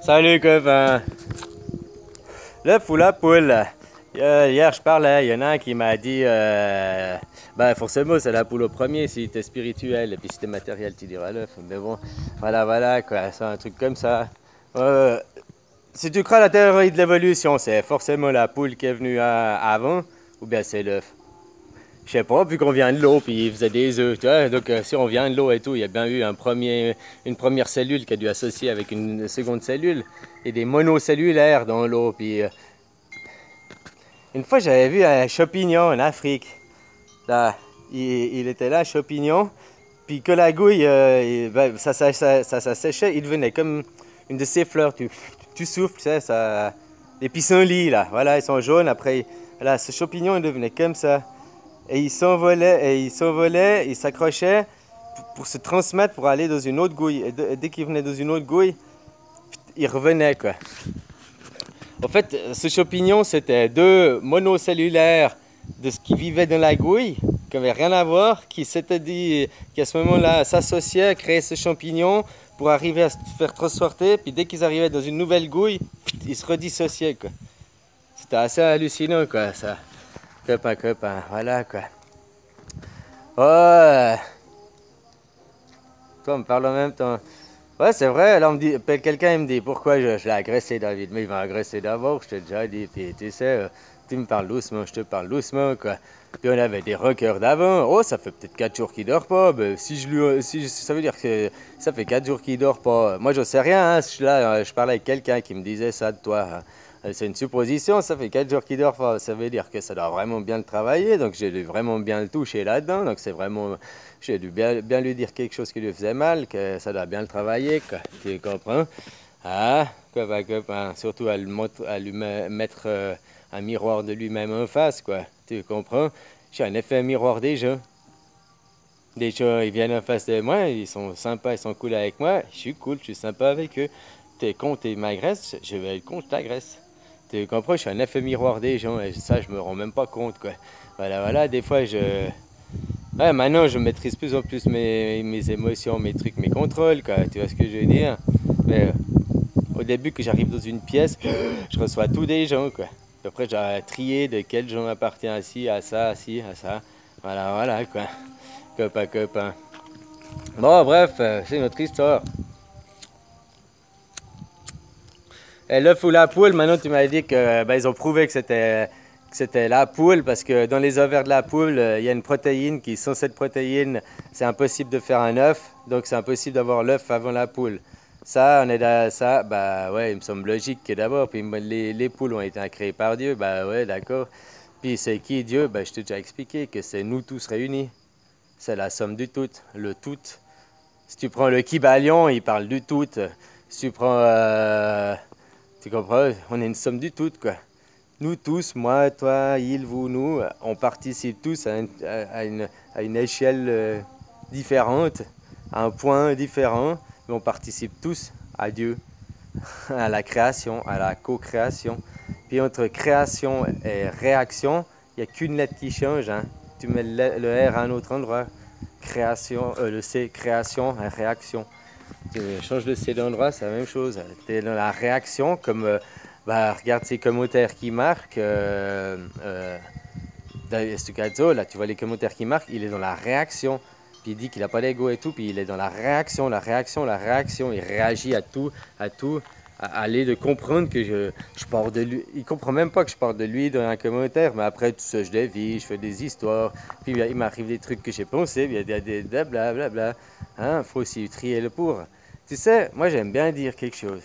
Salut copain. L'œuf ou la poule? Hier je parlais, il y en a un qui m'a dit bah forcément c'est la poule au premier si t'es spirituel et puis si t'es matériel tu diras l'œuf. Mais bon, voilà quoi, c'est un truc comme ça. Euh, Si tu crois à la théorie de l'évolution, c'est forcément la poule qui est venue avant ou bien c'est l'œuf? Je sais pas, vu qu'on vient de l'eau, puis il faisait des œufs, tu vois. Donc, si on vient de l'eau et tout, il y a bien eu une première cellule qui a dû associer avec une seconde cellule. Et des monocellulaires dans l'eau. Puis, une fois, j'avais vu un champignon en Afrique. Là, il était là, un champignon. Puis que la gouille, ça s'asséchait, il devenait comme une de ces fleurs. Tu souffles, tu sais, ça... Les pissenlits, là, voilà, ils sont jaunes. Après, là, ce champignon, il devenait comme ça. Et il s'accrochait pour se transmettre, pour aller dans une autre gouille. Et dès qu'il venait dans une autre gouille, il revenait, quoi. En fait, ce champignon, c'était deux monocellulaires de ce qui vivait dans la gouille, qui n'avaient rien à voir, qui s'étaient dit qu'à ce moment-là, s'associaient, créer ce champignon pour arriver à se faire transporter. Puis dès qu'ils arrivaient dans une nouvelle gouille, ils se redissociaient, quoi. C'était assez hallucinant, quoi, ça. Copain, voilà, quoi. Ouais. Toi, on me parle en même temps. Ouais, c'est vrai. Là, on me dit, quelqu'un il me dit pourquoi je l'ai agressé, David. Mais il m'a agressé d'abord, je t'ai déjà dit. Puis tu sais, tu me parles doucement, je te parle doucement, quoi. Puis on avait des rockers d'avant. Oh, ça fait peut-être 4 jours qu'il dort pas. Ben, ça veut dire que ça fait 4 jours qu'il dort pas. Moi, je sais rien. Hein. Je parlais avec quelqu'un qui me disait ça de toi. Hein. C'est une supposition, ça fait 4 jours qu'il dort pas. Ça veut dire que ça doit vraiment bien le travailler. Donc j'ai dû vraiment bien le toucher là-dedans. Donc c'est vraiment. J'ai dû bien lui dire quelque chose qui lui faisait mal, que ça doit bien le travailler, quoi. Tu comprends? Ah, copain. Surtout à lui mettre un miroir de lui-même en face, quoi. Tu comprends? J'ai un effet miroir des gens. Des gens, ils viennent en face de moi, ils sont sympas, ils sont cool avec moi. Je suis cool, je suis sympa avec eux. T'es con, tu m'agresses, je vais être con, je t'agresse. Tu comprends? Je suis un effet miroir des gens et ça, je me rends même pas compte, quoi. Voilà, des fois, ouais, maintenant, je maîtrise plus en plus mes émotions, mes trucs, mes contrôles, quoi. Tu vois ce que je veux dire? Mais au début, que j'arrive dans une pièce, je reçois tous des gens, quoi. Puis après, j'ai trié de quel genre appartient à ci, à ça, à ça. Voilà, quoi. Copain. Bon, bref, c'est notre histoire. Et l'œuf ou la poule, maintenant tu m'as dit que ils ont prouvé que c'était la poule parce que dans les ovaires de la poule, il y a une protéine qui, sans cette protéine, c'est impossible de faire un œuf, donc c'est impossible d'avoir l'œuf avant la poule. Ça, bah ouais, il me semble logique que d'abord, puis les poules ont été créées par Dieu, bah ouais, d'accord. Puis c'est qui Dieu? Bah je t'ai déjà expliqué que c'est nous tous réunis. C'est la somme du tout, le tout. Si tu prends le Kybalion, il parle du tout. Si tu prends tu comprends? On est une somme du tout, quoi. Nous tous, moi, toi, il, vous, nous, on participe tous à une échelle différente, à un point différent, mais on participe tous à Dieu, à la création, à la co-création. Puis entre création et réaction, il n'y a qu'une lettre qui change. Hein. Tu mets le R à un autre endroit. Création, le C, création et réaction. Tu changes le C d'endroit, c'est la même chose. Tu es dans la réaction, comme regarde ces commentaires qui marquent. Stucazzo, là, tu vois les commentaires qui marquent, il est dans la réaction. Puis il dit qu'il n'a pas d'ego et tout, puis il est dans la réaction. Il réagit à tout, à aller de comprendre que je pars de lui. Il comprend même pas que je pars de lui dans un commentaire, mais après tout ça, je dévie, je fais des histoires, puis il m'arrive des trucs que j'ai pensé, puis il y a des blablabla. Hein, faut aussi trier le pour. Tu sais, moi j'aime bien dire quelque chose.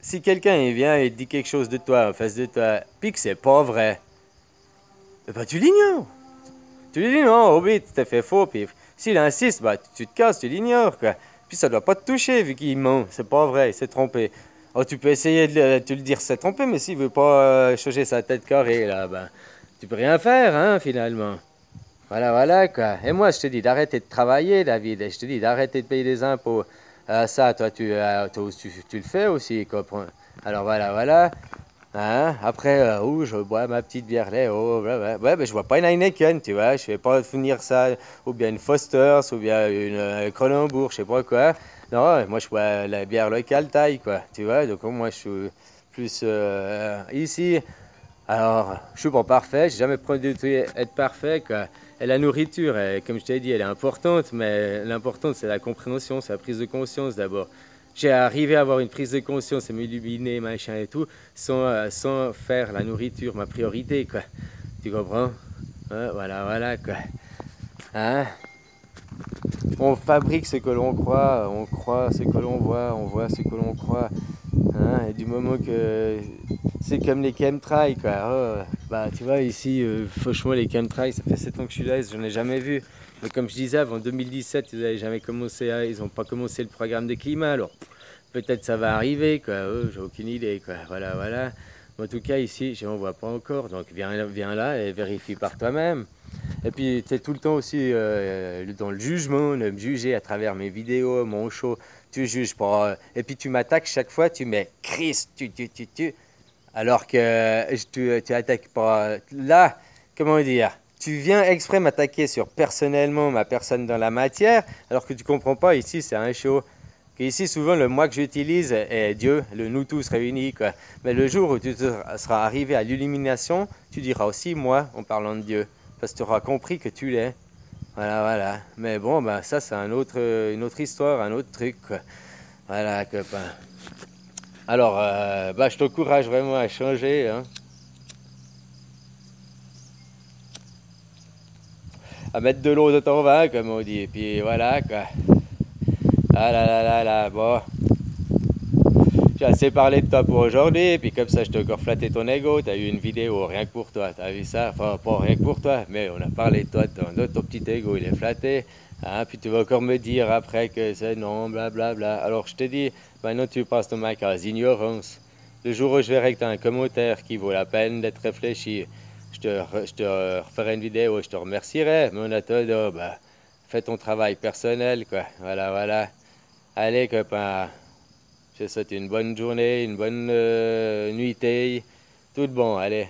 Si quelqu'un il vient et dit quelque chose de toi, en face de toi, puis que c'est pas vrai, bah tu l'ignores. Tu lui dis non, Obi, tu t'es fait faux, puis s'il insiste, bah tu te casses, tu l'ignores, quoi. Puis ça doit pas te toucher vu qu'il ment, c'est pas vrai, il s'est trompé. Oh, tu peux essayer de lui dire c'est trompé, mais s'il veut pas changer sa tête carrée, là, ben, tu peux rien faire, hein, finalement. Voilà, quoi. Et moi, je te dis d'arrêter de travailler, David, et je te dis d'arrêter de payer des impôts. Ça, toi, tu le fais aussi, comprends. Alors voilà. Hein? Après, je bois ma petite bière là. Oh, ouais, mais je bois pas une Heineken, tu vois. Je vais pas finir ça, ou bien une Foster's, ou bien une Kronenbourg, je sais pas quoi. Non, moi je bois la bière locale taille, quoi. Tu vois, donc moi je suis plus ici. Alors, je suis pas parfait, j'ai jamais prétendu être parfait, quoi. Et la nourriture, comme je t'ai dit, elle est importante, mais l'important c'est la compréhension, c'est la prise de conscience d'abord. J'ai arrivé à avoir une prise de conscience et m'illuminer, machin et tout, sans faire la nourriture ma priorité, quoi. Tu comprends? Ouais, voilà, voilà, quoi. Hein? On fabrique ce que l'on croit, on croit ce que l'on voit, on voit ce que l'on croit. Hein, et du moment que c'est comme les chemtrails, quoi. Oh, bah, tu vois, ici, franchement, les chemtrails, ça fait 7 ans que je suis là, j'en ai jamais vu. Mais comme je disais, avant 2017, ils n'ont pas commencé le programme de climat. Alors, peut-être ça va arriver, quoi. Oh, j'ai aucune idée, quoi. Voilà, voilà. En tout cas, ici, je n'en vois pas encore. Donc, viens là et vérifie par toi-même. Et puis, tu es tout le temps aussi dans le jugement, de me juger à travers mes vidéos, mon show. Tu juges pas. Et puis, tu m'attaques chaque fois, tu mets Chris, tu. Alors que tu attaques pas. Là, comment dire? Tu viens exprès m'attaquer sur personnellement ma personne dans la matière, alors que tu comprends pas, ici, c'est un show. Que ici, souvent, le moi que j'utilise est Dieu, le nous tous réunis, quoi. Mais le jour où tu seras arrivé à l'illumination, tu diras aussi moi en parlant de Dieu. Parce que tu auras compris que tu l'es. Voilà, voilà. Mais bon, ben, ça, c'est une autre histoire, un autre truc, quoi. Voilà, copain. Alors, bah, je t'encourage vraiment à changer, hein. À mettre de l'eau dans ton vin, comme on dit. Et puis voilà, quoi. Ah là là là là, bon. J'ai assez parlé de toi pour aujourd'hui, puis comme ça je t'ai encore flatté ton ego, t'as eu une vidéo rien que pour toi, t'as vu ça? Enfin, pas rien que pour toi, mais on a parlé de toi, ton petit ego il est flatté, hein? Puis tu vas encore me dire après que c'est non, blablabla. Bla, bla. Alors je te dis, maintenant tu passes ton mic à l'ignorance. Le jour où je verrai que t'as un commentaire qui vaut la peine d'être réfléchi, je te referai une vidéo, je te remercierai, mais en attendant, bah, fais ton travail personnel, quoi. Voilà, voilà. Allez, copain. Je te souhaite une bonne journée, une bonne nuitée. Tout bon, allez.